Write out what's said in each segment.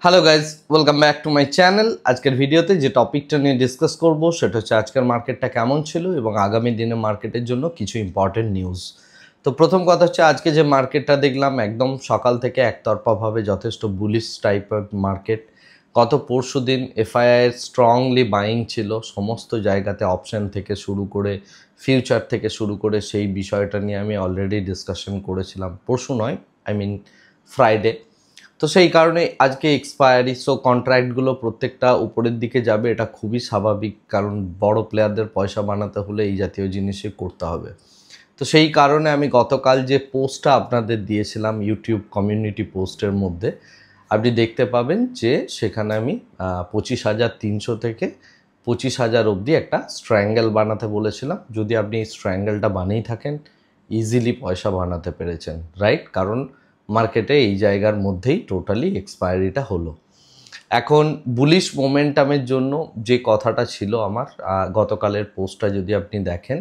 Hello guys, welcome back to my channel. আজকের ভিডিওতে যে টপিকটা নিয়ে ডিসকাস করব সেটা হচ্ছে আজকের মার্কেটটা কেমন ছিল এবং আগামী দিনে মার্কেটের জন্য কিছু ইম্পর্টেন্ট নিউজ। তো প্রথম কথা হচ্ছে আজকে যে মার্কেটটা দেখলাম একদম সকাল থেকে একতরফাভাবে যথেষ্ট বুলিশ টাইপের মার্কেট। গত পরশু দিন এফআইআই স্ট্রংলি বাইং ছিল সমস্ত জায়গাতে, অপশান থেকে শুরু করে ফিউচার থেকে শুরু করে। সেই বিষয়টা নিয়ে আমি অলরেডি ডিসকাশন করেছিলাম, পরশু নয়, আই মিন ফ্রাইডে। তো সেই কারণে আজকে এক্সপায়ারি, সো কন্ট্রাক্টগুলো প্রত্যেকটা উপরের দিকে যাবে, এটা খুবই স্বাভাবিক, কারণ বড় প্লেয়ারদের পয়সা বানাতে হলে এই জাতীয় জিনিসই করতে হবে। তো সেই কারণে আমি গতকাল যে পোস্টটা আপনাদের দিয়েছিলাম ইউটিউব কমিউনিটি পোস্টের মধ্যে, আপনি দেখতে পাবেন যে সেখানে আমি 25,300 থেকে 25,000 অবধি একটা স্ট্র্যাঙ্গেল বানাতে বলেছিলাম। যদি আপনি এই স্ট্র্যাঙ্গেলটা বানিয়ে থাকেন, ইজিলি পয়সা বানাতে পেরেছেন, রাইট? কারণ মার্কেটে এই জায়গার মধ্যেই টোটালি এক্সপায়ারিটা হলো। এখন বুলিশ মোমেন্টামের জন্য যে কথাটা ছিল আমার, গতকালের পোস্টটা যদি আপনি দেখেন,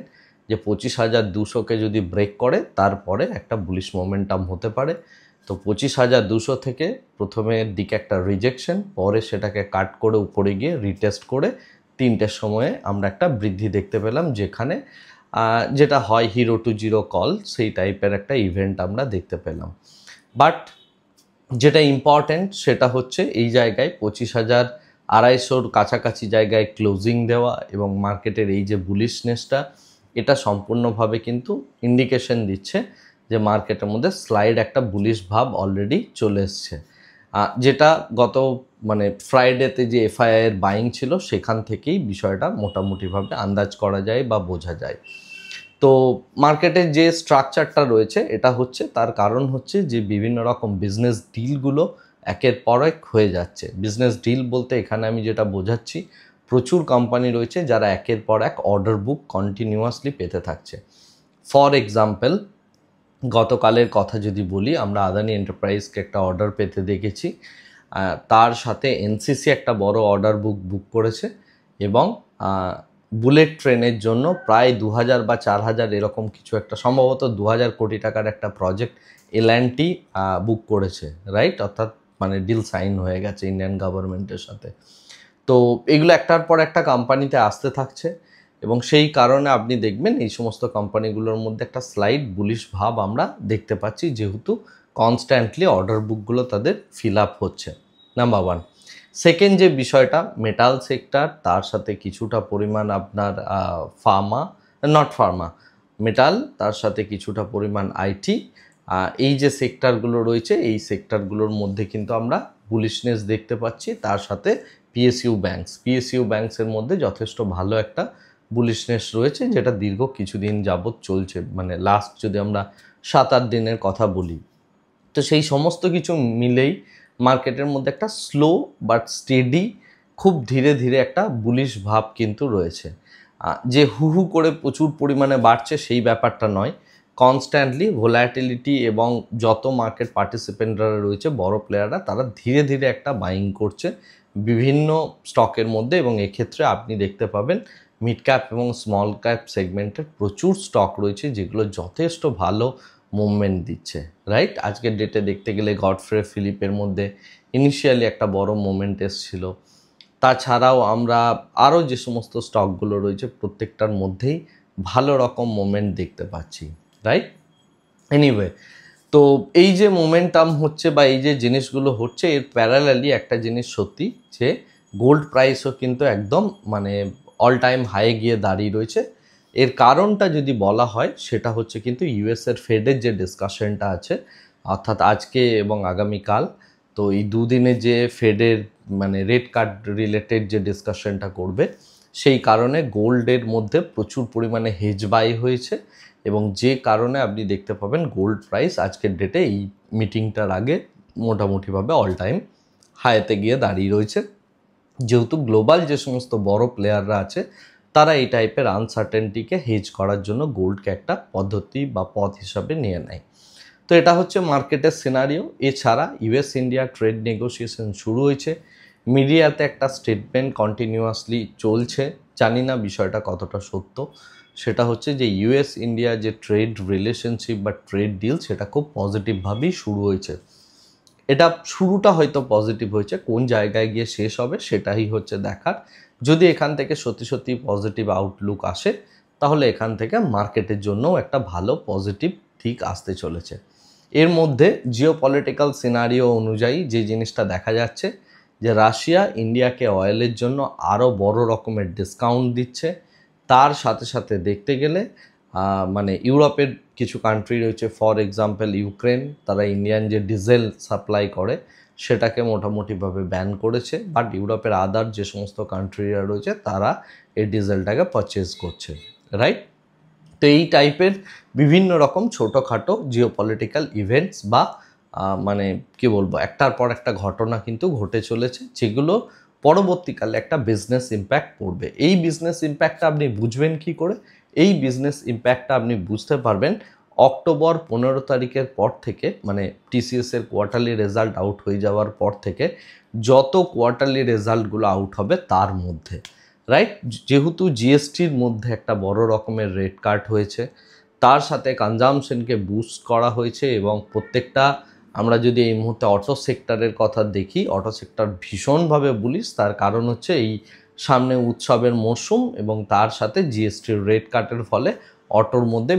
যে 25,200কে যদি ব্রেক করে তারপরে একটা বুলিশ মোমেন্টাম হতে পারে। তো 25,200 থেকে প্রথমের দিকে একটা রিজেকশন, পরে সেটাকে কাট করে উপরে গিয়ে রিটেস্ট করে 3টের সময়ে আমরা একটা বৃদ্ধি দেখতে পেলাম, যেখানে যেটা হয় হিরো টু জিরো কল, সেই টাইপের একটা ইভেন্ট আমরা দেখতে পেলাম। বাট যেটা ইম্পর্ট্যান্ট সেটা হচ্ছে এই জায়গায় 25,250 কাছাকাছি জায়গায় ক্লোজিং দেওয়া এবং মার্কেটের এই যে বুলিশনেসটা, এটা সম্পূর্ণভাবে কিন্তু ইন্ডিকেশন দিচ্ছে যে মার্কেটের মধ্যে স্লাইড একটা বুলিশ ভাব অলরেডি চলে এসছে। যেটা গত ফ্রাইডেতে যে এফআইআইয়ের বাইং ছিল সেখান থেকেই বিষয়টা মোটামুটিভাবে আন্দাজ করা যায় বা বোঝা যায়। তো মার্কেটের যে স্ট্রাকচারটা রয়েছে এটা হচ্ছে, তার কারণ হচ্ছে যে বিভিন্ন রকম বিজনেস ডিলগুলো একের পর এক হয়ে যাচ্ছে। বিজনেস ডিল বলতে এখানে আমি যেটা বোঝাচ্ছি, প্রচুর কোম্পানি রয়েছে যারা একের পর এক অর্ডার বুক কন্টিনিউয়াসলি পেতে থাকছে। ফর এক্সাম্পল, গতকালের কথা যদি বলি, আমরা আদানি এন্টারপ্রাইজকে একটা অর্ডার পেতে দেখেছি, তার সাথে এনসিসি একটা বড় অর্ডার বুক করেছে এবং বুলেট ট্রেনের জন্য প্রায় 2,000 বা 4,000 এরকম কিছু একটা, সম্ভবত 2,000 কোটি টাকার একটা প্রজেক্ট এলঅ্যান্ডটি বুক করেছে, রাইট? অর্থাৎ ডিল সাইন হয়ে গেছে ইন্ডিয়ান গভর্নমেন্টের সাথে। তো এগুলো একটার পর একটা কোম্পানিতে আসতে থাকছে এবং সেই কারণে আপনি দেখবেন এই সমস্ত কোম্পানিগুলোর মধ্যে একটা স্লাইড বুলিশ ভাব আমরা দেখতে পাচ্ছি, যেহেতু কনস্ট্যান্টলি অর্ডার বুকগুলো তাদের ফিল আপ হচ্ছে, নাম্বার ওয়ান। সেকেন্ড যে বিষয়টা, মেটাল সেক্টর, তার সাথে কিছুটা পরিমাণ আপনার মেটাল, তার সাথে কিছুটা পরিমাণ আইটি, এই যে সেক্টরগুলো রয়েছে এই সেক্টরগুলোর মধ্যে কিন্তু আমরা বুলিশনেস দেখতে পাচ্ছি। তার সাথে পিএসইউ ব্যাংকসের মধ্যে যথেষ্ট ভালো একটা বুলিশনেস রয়েছে, যেটা দীর্ঘ কিছুদিন যাবৎ চলছে, লাস্ট যদি আমরা 7-8 দিনের কথা বলি। তো সেই সমস্ত কিছু মিলেই মার্কেটের মধ্যে একটা স্লো বাট স্টেডি, খুব ধীরে ধীরে একটা বুলিশ ভাব কিন্তু রয়েছে। যে হু করে প্রচুর পরিমাণে বাড়ছে সেই ব্যাপারটা নয়, কনস্ট্যান্টলি ভোলাটিলিটি এবং যত মার্কেট পার্টিসিপেন্টরা রয়েছে, বড় প্লেয়াররা, তারা ধীরে ধীরে একটা বাইং করছে বিভিন্ন স্টকের মধ্যে। এবং এক্ষেত্রে আপনি দেখতে পাবেন মিড ক্যাপ এবং স্মল ক্যাপ সেগমেন্টের প্রচুর স্টক রয়েছে যেগুলো যথেষ্ট ভালো মুভমেন্ট দিচ্ছে, রাইট? আজকের ডেটে দেখতে গেলে গডফ্রে ফিলিপের মধ্যে ইনিশিয়ালি একটা বড় মুভমেন্ট এসেছিল। তাছাড়াও আমরা আরও যে সমস্ত স্টকগুলো রয়েছে প্রত্যেকটার মধ্যেই ভালো রকম মুভমেন্ট দেখতে পাচ্ছি, রাইট? এনিওয়ে, তো এই যে মোমেন্টাম হচ্ছে বা এই যে জিনিসগুলো হচ্ছে, এর প্যারালালি একটা জিনিস সত্যি, যে গোল্ড প্রাইসও কিন্তু একদম অল টাইম হাই গিয়ে দাঁড়িয়ে রয়েছে। এর কারণটা যদি বলা হয় সেটা হচ্ছে কিন্তু ইউএসের ফেডের যে ডিসকাশনটা আছে, অর্থাৎ আজকে এবং আগামীকাল, তো এই দুদিনে যে ফেডের রেট কাট রিলেটেড যে ডিসকাশনটা করবে, সেই কারণে গোল্ডের মধ্যে প্রচুর পরিমাণে হেজ বাই হয়েছে এবং যে কারণে আপনি দেখতে পাবেন গোল্ড প্রাইস আজকের ডেটে এই মিটিংটার আগে মোটামুটিভাবে অল টাইম হাইতে গিয়ে দাঁড়িয়ে রয়েছে, যেহেতু গ্লোবাল যে সমস্ত বড় প্লেয়াররা আছে তারা এই টাইপের আনসার্টেনটিকে হেজ করার জন্য গোল্ডকে একটা পদ্ধতি বা পথ হিসাবে নিয়ে নেয়। তো এটা হচ্ছে মার্কেটের সিনারিও। এছাড়া ইউএস ইন্ডিয়া ট্রেড নেগোসিয়েশন শুরু হয়েছে, মিডিয়াতে একটা স্টেটমেন্ট কন্টিনিউয়াসলি চলছে, জানি না বিষয়টা কতটা সত্য। সেটা হচ্ছে যে ইউএস ইন্ডিয়া যে ট্রেড রিলেশনশিপ বা ট্রেড ডিল, সেটা খুব পজিটিভভাবেই শুরু হয়েছে। এটা শুরুটা হয়তো পজিটিভ হয়েছে, কোন জায়গায় গিয়ে শেষ হবে সেটাই হচ্ছে দেখার। যদি এখান থেকে সত্যি সত্যি পজিটিভ আউটলুক আসে তাহলে এখান থেকে মার্কেটের জন্যও একটা ভালো পজিটিভ দিক আসতে চলেছে। এর মধ্যে জিওপলিটিক্যাল সিনারিও অনুযায়ী যে জিনিসটা দেখা যাচ্ছে যে রাশিয়া ইন্ডিয়াকে অয়েলের জন্য আরও বড় রকমের ডিসকাউন্ট দিচ্ছে। তার সাথে সাথে দেখতে গেলে মানে ইউরোপের কিছু কান্ট্রি রয়েছে, ফর এক্সাম্পল ইউক্রেন, তারা ইন্ডিয়ান যে ডিজেল সাপ্লাই করে সেটাকে মোটামুটিভাবে ব্যান করেছে, বাট ইউরোপের আদার যে সমস্ত কান্ট্রিরা রয়েছে তারা এই ডিজেলটাকে পারচেজ করছে, রাইট? তো এই টাইপের বিভিন্ন রকম ছোটোখাটো জিওপলিটিক্যাল ইভেন্টস বা মানে কি বলবো, একটার পর একটা ঘটনা কিন্তু ঘটে চলেছে, যেগুলো পরবর্তীকালে একটা বিজনেস ইম্প্যাক্ট পড়বে। এই বিজনেস ইম্প্যাক্টটা আপনি বুঝবেন কি করে? এই বিজনেস ইম্প্যাক্টটা আপনি বুঝতে পারবেন অক্টোবর 15 তারিখের পর থেকে, মানে টিসিএসের কোয়ার্টারলি রেজাল্ট আউট হয়ে যাওয়ার পর থেকে যত কোয়ার্টারলি রেজাল্টগুলো আউট হবে তার মধ্যে, রাইট? যেহেতু জিএসটির মধ্যে একটা বড় রকমের রেট কাট হয়েছে, তার সাথে কনজামশনকে বুস্ট করা হয়েছে, এবং প্রত্যেকটা, আমরা যদি এই মুহূর্তে অটো সেক্টরের কথা দেখি, অটো সেক্টর ভীষণভাবে বুলিশ। তার কারণ হচ্ছে এই সামনে উৎসবের মরশুম এবং তার সাথে জিএসটির রেট কাটের ফলে অটোর মধ্যে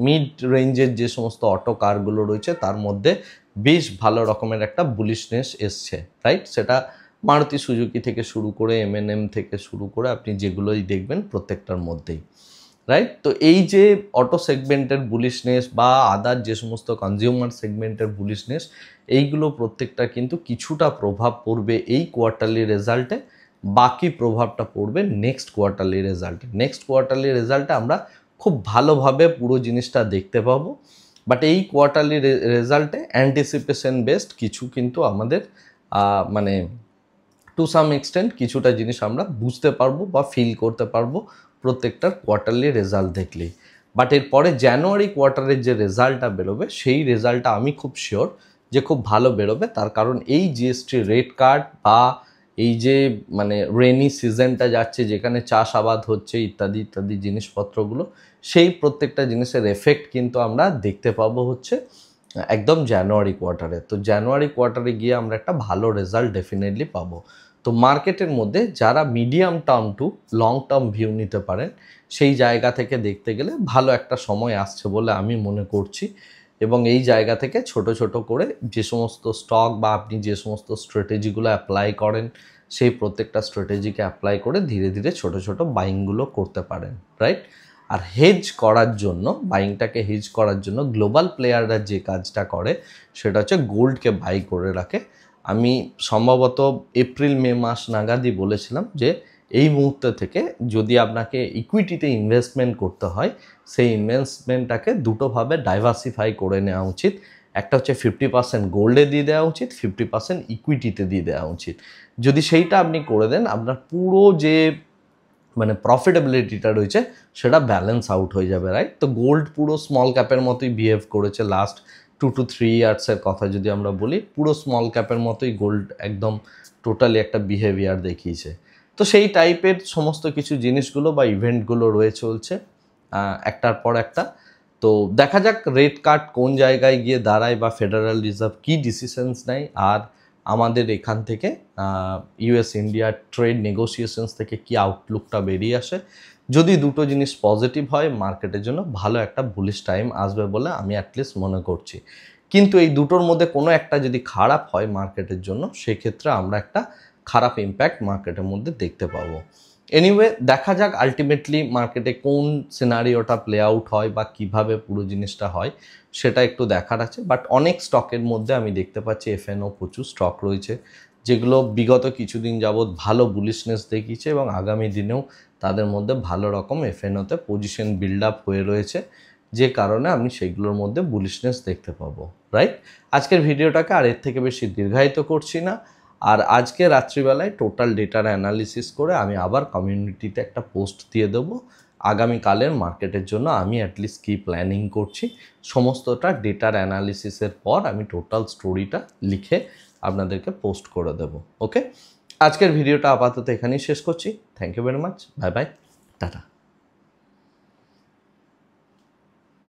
মিড রেঞ্জের যে সমস্ত অটো কারগুলো রয়েছে তার মধ্যে বেশ ভালো রকমের একটা বুলিশনেস এসছে, রাইট? সেটা মারুতি সুজুকি থেকে শুরু করে এমএনএম থেকে শুরু করে আপনি যেগুলোই দেখবেন প্রত্যেকটার মধ্যেই, রাইট? তো এই যে অটো সেগমেন্টের বুলিশনেস বা আদার যে সমস্ত কনজিউমার সেগমেন্টের বুলিশনেস, এইগুলো প্রত্যেকটা কিন্তু কিছুটা প্রভাব পড়বে এই কোয়ার্টারলি রেজাল্টে, বাকি প্রভাবটা পড়বে নেক্সট কোয়ার্টারলি রেজাল্টে। নেক্সট কোয়ার্টারলি রেজাল্টে আমরা খুব ভালোভাবে পুরো জিনিসটা দেখতে পাবো, বাট এই কোয়ার্টারলি রেজাল্টে অ্যান্টিসিপেশন বেসড কিছু কিন্তু আমাদের মানে টু সাম এক্সটেন্ট কিছুটা জিনিস আমরা বুঝতে পারবো বা ফিল করতে পারবো প্রত্যেকটার কোয়ার্টারলি রেজাল্ট দেখলেই। বাট এরপরে জানুয়ারি কোয়ার্টারের যে রেজাল্টটা বেরোবে সেই রেজাল্টটা আমি খুব শিওর যে খুব ভালো বেরোবে। তার কারণ এই জিএসটি রেট কার্ড বা এই যে মানে রেনি সিজনটা যাচ্ছে, যেখানে চাষাবাদ হচ্ছে ইত্যাদি ইত্যাদি জিনিসপত্রগুলো, সেই প্রত্যেকটা জিনিসের এফেক্ট কিন্তু আমরা দেখতে পাবো হচ্ছে একদম জানুয়ারি কোয়ার্টারে। তো জানুয়ারি কোয়ার্টারে গিয়ে আমরা একটা ভালো রেজাল্ট ডেফিনেটলি পাবো। তো মার্কেটের মধ্যে যারা medium term to long term view নিতে পারেন, সেই জায়গা থেকে দেখতে গেলে ভালো একটা সময় আসছে বলে আমি মনে করছি। এবং এই জায়গা থেকে ছোট ছোট করে যে সমস্ত স্টক বা আপনি যে সমস্ত স্ট্র্যাটেজিগুলো অ্যাপ্লাই করেন, সেই প্রত্যেকটা স্ট্র্যাটেজিকে অ্যাপ্লাই করে ধীরে ধীরে ছোট ছোট বাইংগুলো করতে পারেন, রাইট? আর হেজ করার জন্য, বাইংটাকে হেজ করার জন্য গ্লোবাল প্লেয়াররা যে কাজটা করে সেটা হচ্ছে গোল্ডকে বাই করে রাখে। আমি সম্ভবত এপ্রিল মে মাস নাগাদই বলেছিলাম যে এই মুহূর্তে থেকে যদি আপনাকে ইকুইটিতে ইনভেস্টমেন্ট করতে হয়, সেই ইনভেস্টমেন্টটাকে দুটোভাবে ডাইভার্সিফাই করে নেওয়া উচিত। একটা হচ্ছে 50% গোল্ডে দিয়ে দেওয়া উচিত, 50% ইকুইটিতে দিয়ে দেওয়া উচিত। যদি সেইটা আপনি করে দেন, আপনার পুরো যে মানে প্রফিটেবিলিটিটা রয়েছে সেটা ব্যালেন্স আউট হয়ে যাবে, রাইট? তো গোল্ড পুরো স্মল ক্যাপের মতোই বিহেভ করেছে লাস্ট 2 to 3 ইয়ার্সের কথা যদি আমরা বলি, পুরো স্মল ক্যাপের মতোই গোল্ড একদম টোটালি একটা বিহেভিয়ার দেখিয়েছে। তো সেই টাইপের সমস্ত কিছু জিনিসগুলো বা ইভেন্টগুলো রয়ে চলছে একটার পর একটা। তো দেখা যাক রেট কাট কোন জায়গায় গিয়ে দাঁড়ায় বা ফেডারেল রিজার্ভ কী ডিসিশনস নেয়, আর আমাদের এখান থেকে ইউএস ইন্ডিয়া ট্রেড নেগোসিয়েশনস থেকে কি আউটলুকটা বেরিয়ে আসে। যদি দুটো জিনিস পজিটিভ হয়, মার্কেটের জন্য ভালো একটা বুলিশ টাইম আসবে বলে আমি অ্যাটলিস্ট মনে করছি। কিন্তু এই দুটোর মধ্যে কোনো একটা যদি খারাপ হয় মার্কেটের জন্য, সেক্ষেত্রে আমরা একটা খারাপ ইম্প্যাক্ট মার্কেটের মধ্যে দেখতে পাবো। এনিওয়ে, দেখা যাক আলটিমেটলি মার্কেটে কোন সিনারিওটা প্লে আউট হয় বা কিভাবে পুরো জিনিসটা হয়, সেটা একটু দেখার আছে। বাট অনেক স্টকের মধ্যে আমি দেখতে পাচ্ছি এফএনও প্রচুর স্টক রয়েছে যেগুলো বিগত কিছুদিন যাবৎ ভালো বুলিশনেস দেখিয়েছে এবং আগামী দিনেও তাদের মধ্যে ভালো রকম এফএনওতে পজিশন বিল্ড আপ হয়ে রয়েছে, যে কারণে আমি সেইগুলোর মধ্যে বুলিশনেস দেখতে পাবো, রাইট? আজকের ভিডিওটাকে আর এর থেকে বেশি দীর্ঘায়িত করছি না। আর আজকে রাত্রিবেলায় টোটাল ডেটার অ্যানালিসিস করে আমি আবার কমিউনিটিতে একটা পোস্ট দিয়ে দেবো আগামীকালের মার্কেটের জন্য আমি অ্যাটলিস্ট কী প্ল্যানিং করছি। সমস্তটা ডেটার অ্যানালিসিসের পর আমি টোটাল স্টোরিটা লিখে আপনাদেরকে পোস্ট করে দেব। ওকে, আজকের ভিডিওটা আপাতত এখানেই শেষ করছি। Thank you very much, bye bye, tata.